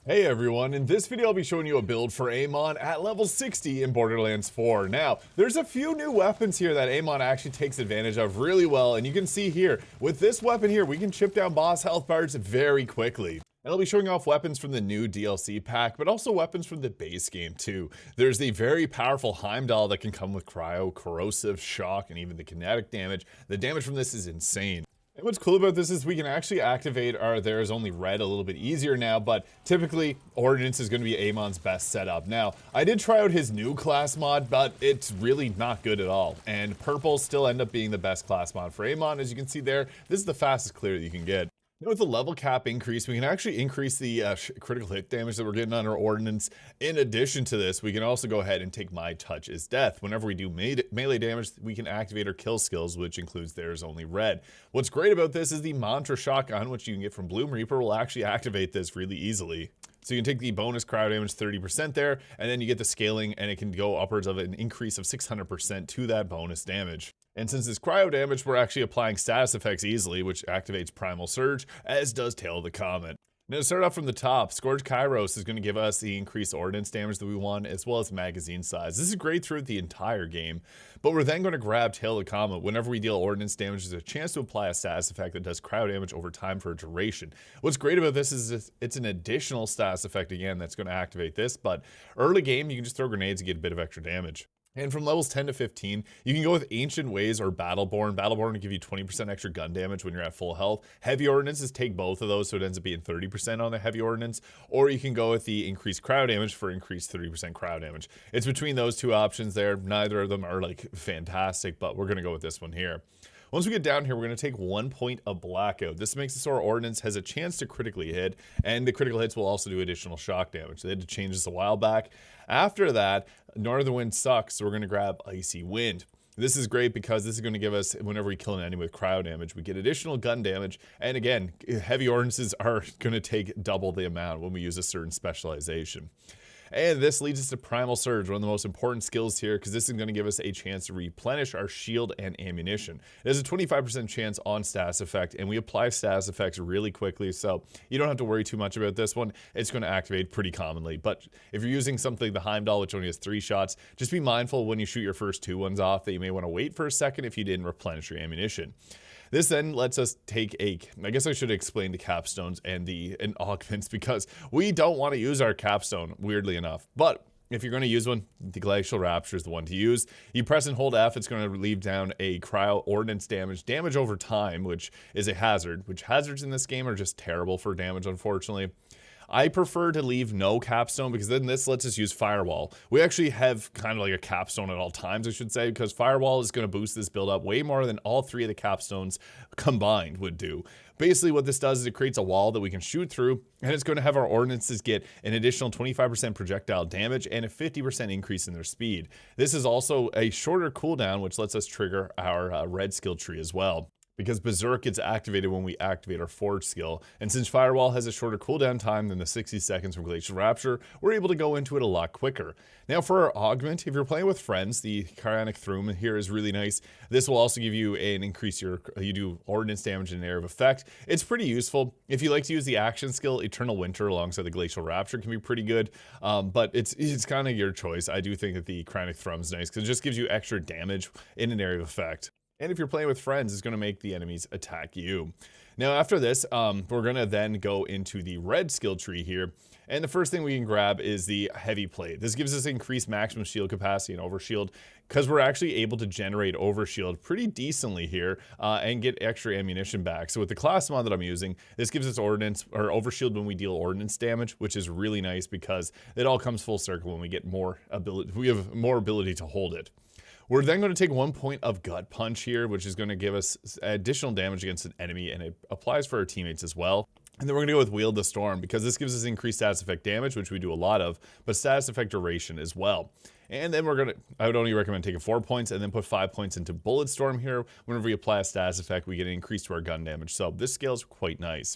Hey everyone, in this video I'll be showing you a build for Amon at level 60 in Borderlands 4. Now, there's a few new weapons here that Amon actually takes advantage of really well, and you can see here, with this weapon here, we can chip down boss health bars very quickly. And I'll be showing off weapons from the new DLC pack, but also weapons from the base game too. There's the very powerful Heimdahl that can come with cryo, corrosive, shock, and even the kinetic damage. The damage from this is insane. And what's cool about this is we can actually activate our There's Only Red a little bit easier now, but typically Ordnance is going to be Amon's best setup. Now, I did try out his new class mod, but it's really not good at all. And Purple still end up being the best class mod for Amon. As you can see there, this is the fastest clear that you can get. Now with the level cap increase, we can actually increase the critical hit damage that we're getting on our Ordnance. In addition to this, we can also go ahead and take My Touch is Death. Whenever we do melee damage, we can activate our kill skills, which includes There's Only Red. What's great about this is the Mantra Shotgun, which you can get from Bloom Reaper, will actually activate this really easily. So you can take the bonus cryo damage 30% there, and then you get the scaling, and it can go upwards of an increase of 600% to that bonus damage. And since it's cryo damage, we're actually applying status effects easily, which activates Primal Surge, as does Tail of the Comet. Now to start off from the top, Scourge Kairos is going to give us the increased ordnance damage that we want, as well as magazine size. This is great throughout the entire game, but we're then going to grab Tail of the Comet. Whenever we deal ordnance damage, there's a chance to apply a status effect that does cryo damage over time for a duration. What's great about this is it's an additional status effect again that's going to activate this, but early game you can just throw grenades and get a bit of extra damage. And from levels 10 to 15, you can go with Ancient Ways or Battleborn. Battleborn will give you 20% extra gun damage when you're at full health. Heavy Ordnances take both of those, so it ends up being 30% on the Heavy Ordnance. Or you can go with the increased cryo damage for increased 30% cryo damage. It's between those two options there. Neither of them are like fantastic, but we're going to go with this one here. Once we get down here, we're going to take 1 point of Blackout. This makes it so our Ordnance has a chance to critically hit, and the critical hits will also do additional shock damage. They had to change this a while back. After that, Northern Wind sucks, so we're going to grab Icy Wind. This is great because this is going to give us, whenever we kill an enemy with cryo damage, we get additional gun damage. And again, heavy ordnances are going to take double the amount when we use a certain specialization. And this leads us to Primal Surge, one of the most important skills here, because this is going to give us a chance to replenish our shield and ammunition. There's a 25% chance on status effect, and we apply status effects really quickly, so you don't have to worry too much about this one. It's going to activate pretty commonly. But if you're using something like the Heimdahl, which only has 3 shots, just be mindful when you shoot your first 2 ones off that you may want to wait for a second if you didn't replenish your ammunition. This then lets us take I guess I should explain the capstones and augments, because we don't want to use our capstone, weirdly enough. But if you're going to use one, the Glacial Rapture is the one to use. You press and hold F, it's going to leave down a cryo ordnance damage over time, which is a hazard, which hazards in this game are just terrible for damage, unfortunately. I prefer to leave no capstone, because then this lets us use Firewall. We actually have kind of like a capstone at all times, I should say, because Firewall is going to boost this build up way more than all 3 of the capstones combined would do. Basically what this does is it creates a wall that we can shoot through, and it's going to have our ordnances get an additional 25% projectile damage and a 50% increase in their speed. This is also a shorter cooldown, which lets us trigger our red skill tree as well, because Berserk gets activated when we activate our Forge skill. And since Firewall has a shorter cooldown time than the 60 seconds from Glacial Rapture, we're able to go into it a lot quicker. Now for our Augment, if you're playing with friends, the Cryonic Thrum here is really nice. This will also give you an increase you do ordnance damage in an area of effect. It's pretty useful. If you like to use the action skill, Eternal Winter alongside the Glacial Rapture can be pretty good, but it's kind of your choice. I do think that the Cryonic Thrum is nice because it just gives you extra damage in an area of effect. And if you're playing with friends, it's going to make the enemies attack you. Now after this, we're going to then go into the red skill tree here. And the first thing we can grab is the Heavy Plate. This gives us increased maximum shield capacity and overshield, because we're actually able to generate overshield pretty decently here and get extra ammunition back. So with the class mod that I'm using, this gives us ordnance or overshield when we deal ordnance damage, which is really nice because it all comes full circle when we get more ability. We have more ability to hold it. We're then going to take 1 point of Gut Punch here, which is going to give us additional damage against an enemy, and it applies for our teammates as well. And then we're going to go with Wield the Storm, because this gives us increased status effect damage, which we do a lot of, but status effect duration as well. And then I would only recommend taking 4 points and then put 5 points into Bullet Storm here. Whenever we apply a status effect, we get an increase to our gun damage. So this scale is quite nice.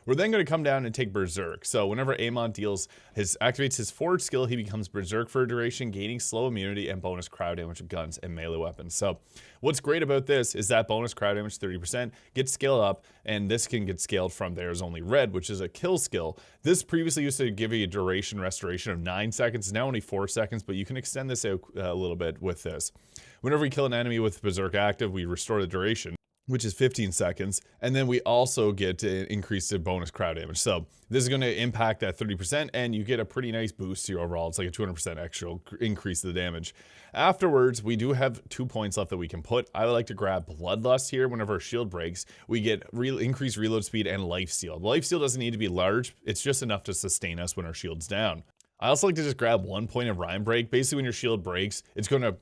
We're then going to come down and take Berserk. So whenever Amon activates his forward skill, he becomes Berserk for a duration, gaining slow immunity and bonus crowd damage with guns and melee weapons. So what's great about this is that bonus crowd damage 30% gets scaled up, and this can get scaled from There's Only Red, which is a kill skill. This previously used to give you a duration restoration of 9 seconds, now only 4 seconds, but you can extend this out a little bit with this. Whenever we kill an enemy with Berserk active, we restore the duration, which is 15 seconds, and then we also get increased bonus crowd damage. So this is going to impact that 30%, and you get a pretty nice boost to your overall. It's like a 200% extra increase to the damage. Afterwards, we do have 2 points left that we can put. I would like to grab Bloodlust here. Whenever our shield breaks, we get increased reload speed and lifesteal. Lifesteal doesn't need to be large. It's just enough to sustain us when our shield's down. I also like to just grab 1 point of Rhyme Break. Basically, when your shield breaks, it's going to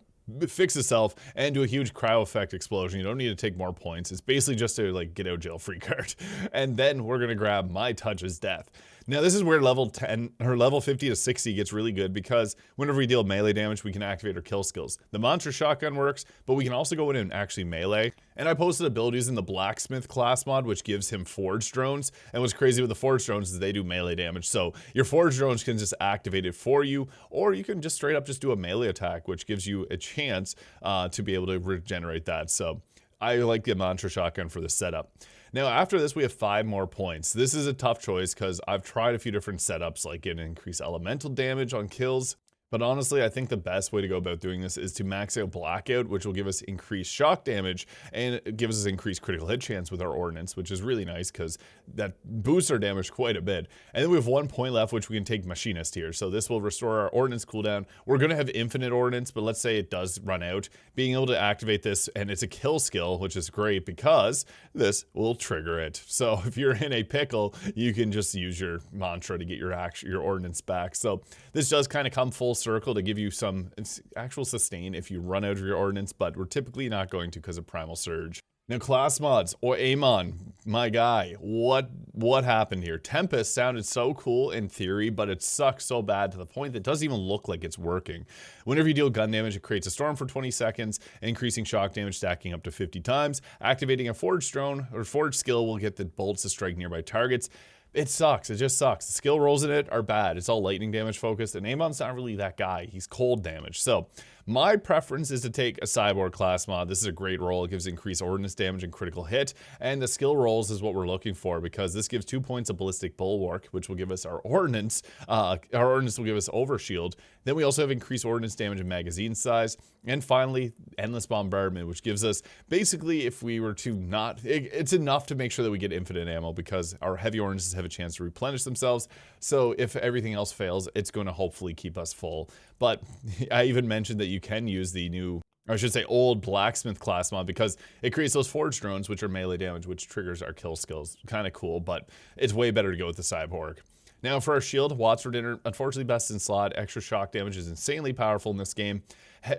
fix itself and do a huge cryo effect explosion. You don't need to take more points. It's basically just a like get out jail free card. And then we're gonna grab My Touch's Death. Now this is where level 10 or level 50 to 60 gets really good, because whenever we deal melee damage, we can activate our kill skills. The Monster Shotgun works, but we can also go in and actually melee. And I posted abilities in the Blacksmith class mod, which gives him Forge Drones. And what's crazy with the Forge Drones is they do melee damage. So your Forge Drones can just activate it for you, or you can just straight up just do a melee attack, which gives you a chance to be able to regenerate that. So I like the Monster Shotgun for the setup. Now after this, we have 5 more points. This is a tough choice because I've tried a few different setups, like an increased elemental damage on kills. But honestly, I think the best way to go about doing this is to max out Blackout, which will give us increased shock damage, and it gives us increased critical hit chance with our Ordnance, which is really nice because that boosts our damage quite a bit. And then we have 1 point left, which we can take Machinist here. So this will restore our Ordnance cooldown. We're going to have infinite Ordnance, but let's say it does run out. Being able to activate this, and it's a kill skill, which is great because this will trigger it. So if you're in a pickle, you can just use your mantra to get your Ordnance back. So this does kind of come full circle to give you some actual sustain if you run out of your Ordnance, but we're typically not going to because of Primal Surge. Now class mods, or Amon, my guy, what happened here? Tempest sounded so cool in theory, but it sucks so bad to the point that it doesn't even look like it's working. Whenever you deal gun damage, it creates a storm for 20 seconds, increasing shock damage stacking up to 50 times. Activating a Forge Drone or Forge skill will get the bolts to strike nearby targets. It sucks. It just sucks. The skill rolls in it are bad. It's all lightning damage focused, and Amon's not really that guy. He's cold damage. So my preference is to take a Cyborg class mod. This is a great roll. It gives increased Ordnance damage and critical hit, and the skill rolls is what we're looking for because this gives 2 points of Ballistic Bulwark, which will give us our Ordnance. Our Ordnance will give us Overshield. Then we also have increased Ordnance damage and magazine size. And finally, Endless Bombardment, which gives us basically, if we were to not, it's enough to make sure that we get infinite ammo because our heavy Ordnances have a chance to replenish themselves. So if everything else fails, it's going to hopefully keep us full. But I even mentioned that you can use the new, or I should say old Blacksmith class mod because it creates those Forge Drones, which are melee damage, which triggers our kill skills. Kind of cool, but it's way better to go with the Cyborg. Now for our shield, Watts for Dinner, unfortunately best in slot. Extra shock damage is insanely powerful in this game.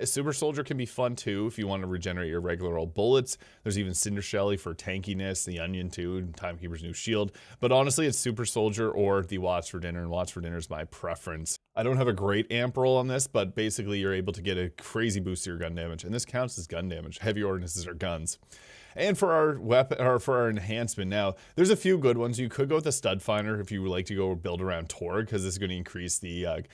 Super Soldier can be fun too if you want to regenerate your regular old bullets. There's even Cinder Shelly for tankiness, the Onion too, and Timekeeper's new shield. But honestly, it's Super Soldier or the Watts for Dinner, and Watts for Dinner is my preference. I don't have a great amp roll on this, but basically you're able to get a crazy boost to your gun damage, and this counts as gun damage. Heavy Ordnances are guns. And for our weapon, or for our enhancement, now there's a few good ones. You could go with the Stud Finder if you would like to go build around Torg, because this is going to increase the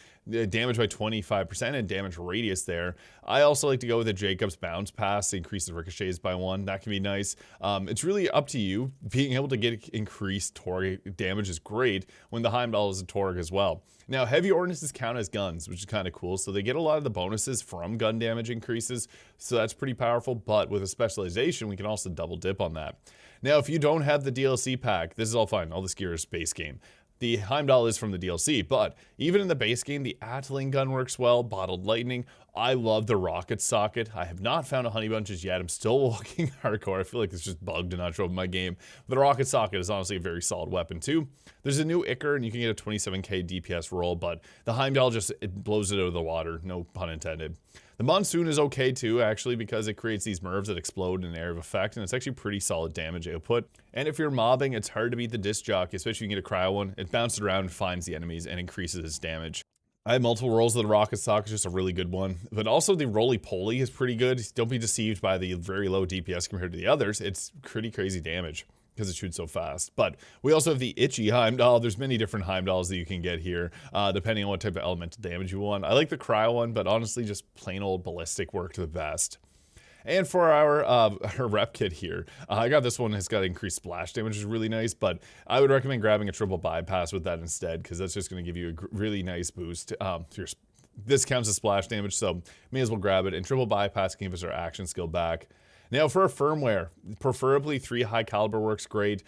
damage by 25% and damage radius there. I also like to go with the Jacob's Bounce Pass to increase the ricochets by 1. That can be nice. It's really up to you. Being able to get increased Torg damage is great when the Heimdahl is a Torg as well. Now, heavy Ordnances count as guns, which is kind of cool. So they get a lot of the bonuses from gun damage increases. So that's pretty powerful. But with a specialization, we can also double dip on that. Now, if you don't have the DLC pack, this is all fine. All this gear is base game. The Heimdahl is from the DLC, but even in the base game, the Atling gun works well. Bottled Lightning. I love the Rocket Socket. I have not found a Honey Bunches yet. I'm still looking hardcore. I feel like it's just bugged and not showing my game. But the Rocket Socket is honestly a very solid weapon too. There's a new Icar, and you can get a 27k DPS roll, but the Heimdahl just it blows it out of the water. No pun intended. The Monsoon is okay too, actually, because it creates these Mervs that explode in an area of effect, and it's actually pretty solid damage output. And if you're mobbing, it's hard to beat the Disc Jockey, especially if you can get a cryo one. It bounces around and finds the enemies and increases its damage. I have multiple rolls of the Rocket Sock, is just a really good one. But also the Roly Poly is pretty good. Don't be deceived by the very low DPS compared to the others. It's pretty crazy damage. because it shoots so fast. But we also have the itchy Heimdahl. There's many different Heimdahls that you can get here, depending on what type of elemental damage you want. I like the cryo one, but honestly, just plain old ballistic worked the best. And for our Repkit here, I got this one. It's got increased splash damage, which is really nice, but I would recommend grabbing a triple bypass with that instead, because that's just going to give you a really nice boost to your. This counts as splash damage, so may as well grab it. And triple bypass can give us our action skill back. Now for a firmware, preferably 3 high caliber works great.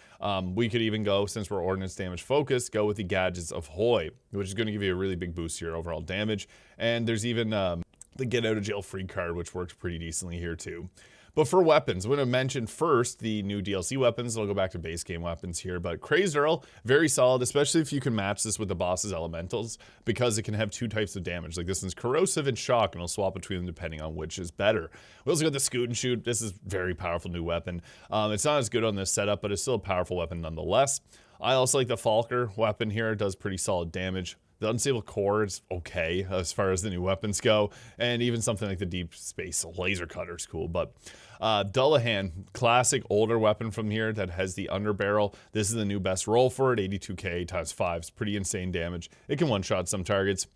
We could even go, since we're ordnance damage focused, go with the gadgets of Hoy, which is going to give you a really big boost to your overall damage. And there's even the get out of jail free card, which works pretty decently here too. But for weapons, I'm going to mention first the new DLC weapons. I'll go back to base game weapons here, but Crazed Earl, very solid, especially if you can match this with the boss's elementals, because it can have 2 types of damage. Like this one's corrosive and shock, and it'll swap between them depending on which is better. We also got the Scoot and Shoot. This is a very powerful new weapon. It's not as good on this setup, but it's still a powerful weapon nonetheless. I also like the Falker weapon here. It does pretty solid damage. The Unstable Core is okay as far as the new weapons go, and even something like the Deep Space Laser Cutter is cool. But Dullahan, classic older weapon from here that has the underbarrel. This is the new best roll for it, 82k times 5. It's pretty insane damage. It can one-shot some targets.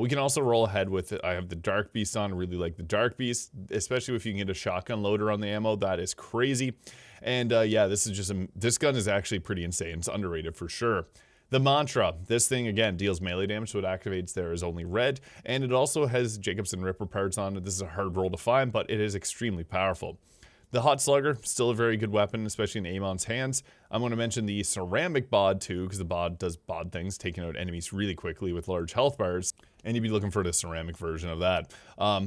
We can also roll ahead with it. I have the Dark Beast on. I really like the Dark Beast, especially if you can get a shotgun loader on the ammo. That is crazy. And yeah, this is just this gun is actually pretty insane. It's underrated for sure. The Mantra, this thing again deals melee damage, so it activates there as only red, and it also has Jacobson Ripper parts on it. This is a hard roll to find, but it is extremely powerful. The Hot Slugger, still a very good weapon, especially in Amon's hands. I'm going to mention the Ceramic Bod too, because the Bod does bod things, taking out enemies really quickly with large health bars, and you'd be looking for the ceramic version of that.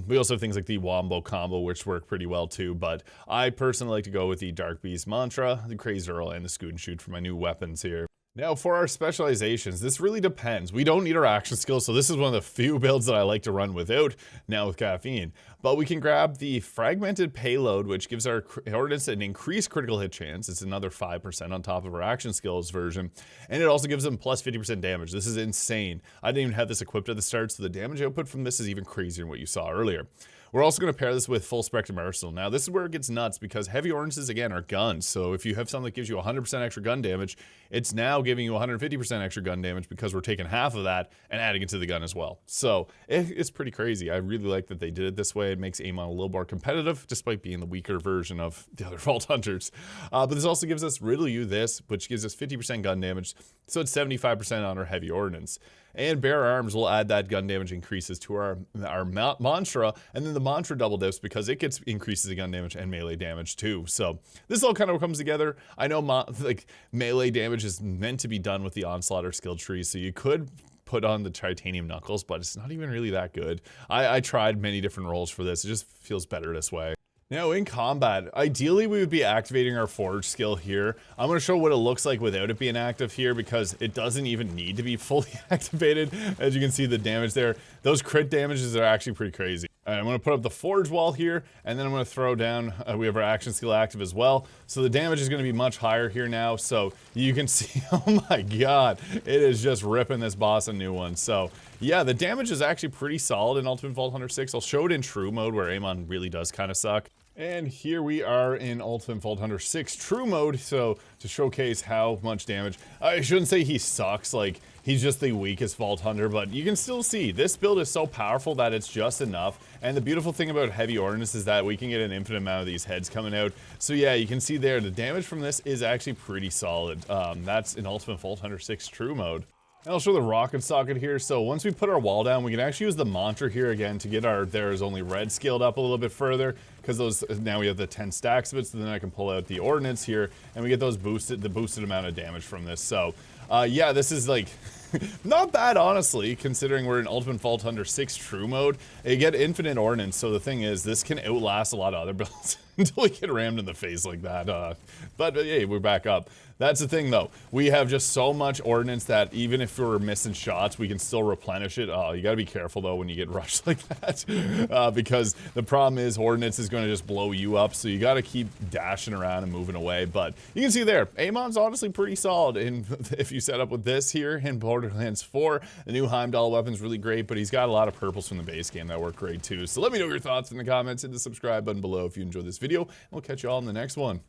We also have things like the Wombo Combo, which work pretty well too, but I personally like to go with the Dark Beast Mantra, the Crazed Earl, and the Scoot and Shoot for my new weapons here. Now for our specializations, this really depends. We don't need our action skills, so this is one of the few builds that I like to run without now with caffeine. But we can grab the Fragmented Payload, which gives our ordnance an increased critical hit chance. It's another 5% on top of our action skills version. And it also gives them plus 50% damage. This is insane. I didn't even have this equipped at the start, so the damage output from this is even crazier than what you saw earlier. We're also going to pair this with Full Spectrum Arsenal. Now, this is where it gets nuts because heavy ordnances, again, are guns. So if you have something that gives you 100% extra gun damage, it's now giving you 150% extra gun damage because we're taking half of that and adding it to the gun as well. So it's pretty crazy. I really like that they did it this way. It makes Amon a little more competitive, despite being the weaker version of the other Vault Hunters. But this also gives us Riddle You This, which gives us 50% gun damage. So it's 75% on our heavy ordnance. And Bare Arms will add that gun damage increases to our Mantra, and then the Mantra double dips because it gets increases in gun damage and melee damage too. So this all kind of comes together. I know like melee damage is meant to be done with the Onslaught or skill tree, so you could put on the Titanium Knuckles, but it's not even really that good. I tried many different rolls for this. It just feels better this way. Now in combat, ideally we would be activating our Forge skill here. I'm going to show what it looks like without it being active here because it doesn't even need to be fully activated. As you can see the damage there, those crit damages are actually pretty crazy. All right, I'm going to put up the Forge wall here, and then I'm going to throw down, we have our action skill active as well. So the damage is going to be much higher here now. So you can see, oh my god, it is just ripping this boss a new one. So yeah, the damage is actually pretty solid in Ultimate Vault Hunter 6. I'll show it in true mode where Amon really does kind of suck. And here we are in Ultimate Vault Hunter 6 True Mode, so to showcase how much damage. I shouldn't say he sucks, like, he's just the weakest Vault Hunter, but you can still see, this build is so powerful that it's just enough. And the beautiful thing about Heavy Ordnance is that we can get an infinite amount of these heads coming out. So yeah, you can see there, the damage from this is actually pretty solid. That's in Ultimate Vault Hunter 6 True Mode. And I'll show the rocket socket here. So once we put our wall down, we can actually use the Mantra here again to get our There Is Only Red scaled up a little bit further, because those, now we have the 10 stacks of it, so then I can pull out the Ordnance here, and we get those the boosted amount of damage from this. So yeah, this is like not bad, honestly, considering we're in Ultimate Vault Hunter 6 True Mode. You get infinite Ordnance, so the thing is, this can outlast a lot of other builds until we get rammed in the face like that. But hey, we're back up. That's the thing, though. We have just so much Ordnance that even if we're missing shots, we can still replenish it. Oh, you gotta be careful, though, when you get rushed like that, because the problem is Ordnance is going to just blow you up, so you gotta keep dashing around and moving away. But you can see there, Amon's honestly pretty solid, and if you set up with this here in Borderlands 4, the new Heimdahl weapon's really great, but he's got a lot of purples from the base game that work great, too. So let me know your thoughts in the comments, hit the subscribe button below if you enjoyed this video, and we'll catch you all in the next one.